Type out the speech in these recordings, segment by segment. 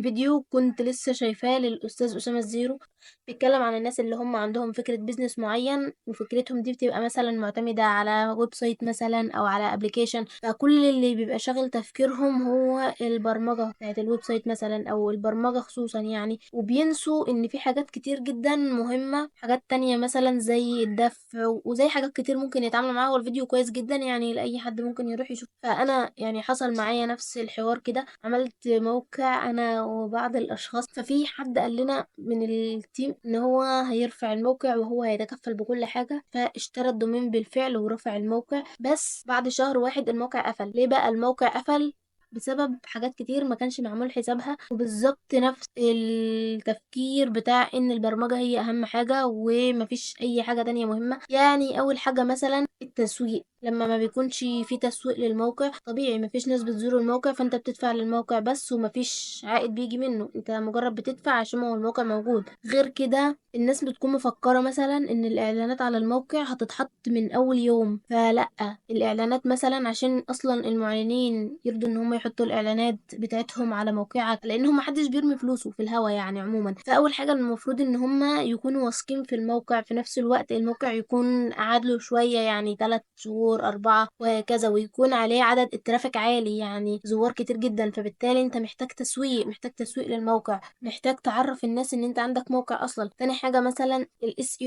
فيديو كنت لسه شايفاه للأستاذ أسامة الزيرو، بيتكلم عن الناس اللي هم عندهم فكرة بيزنس معين، وفكرتهم دي بتبقى مثلا معتمدة على ويب سايت مثلا أو على ابلكيشن، فكل اللي بيبقى شاغل تفكيرهم هو البرمجة بتاعت الويب سايت مثلا أو البرمجة خصوصا يعني، وبينسوا إن في حاجات كتير جدا مهمة، حاجات تانية مثلا زي الدفع وزي حاجات كتير ممكن يتعاملوا معاها. والفيديو كويس جدا يعني لأي حد ممكن يروح يشوف. فأنا يعني حصل معايا نفس الحوار كده، عملت موقع انا وبعض الاشخاص، ففي حد قال لنا من التيم ان هو هيرفع الموقع وهو هيتكفل بكل حاجة، فاشترى الدومين بالفعل ورفع الموقع. بس بعد شهر واحد الموقع قفل. ليه بقى الموقع قفل؟ بسبب حاجات كتير ما كانش معمول حسابها، وبالظبط نفس التفكير بتاع ان البرمجة هي اهم حاجة ومفيش اي حاجة تانية مهمة. يعني اول حاجة مثلا التسويق، لما ما بيكونش في تسويق للموقع طبيعي مفيش ناس بتزور الموقع، فانت بتدفع للموقع بس ومفيش عائد بيجي منه، انت مجرد بتدفع عشان هو الموقع موجود. غير كده الناس بتكون مفكرة مثلا ان الاعلانات على الموقع هتتحط من اول يوم، فلا. الاعلانات مثلا عشان اصلا المعلنين يرضوا ان هم يحطوا الاعلانات بتاعتهم على موقعك، لان هم محدش بيرمي فلوسه في الهوا يعني عموما. فاول حاجة المفروض ان هم يكونوا واثقين في الموقع، في نفس الوقت الموقع يكون قعد له شوية يعني 3 شهور 4 وهكذا، ويكون عليه عدد الترافيك عالي يعني زوار كتير جدا. فبالتالي انت محتاج تسويق، محتاج تسويق للموقع، محتاج تعرف الناس ان انت عندك موقع اصلا. تاني حاجة مثلا الاس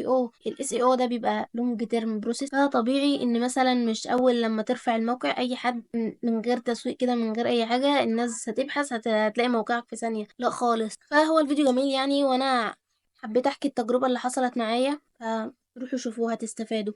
اي او ده بيبقى لونج تيرم بروسيس، فطبيعي ان مثلا مش اول لما ترفع الموقع اي حد من غير تسويق كده من غير اي حاجة الناس هتبحث هتلاقي موقعك في ثانية، لا خالص. فهو الفيديو جميل يعني، وانا حبيت احكي التجربة اللي حصلت معايا، فروحوا شوفوها تستفادوا.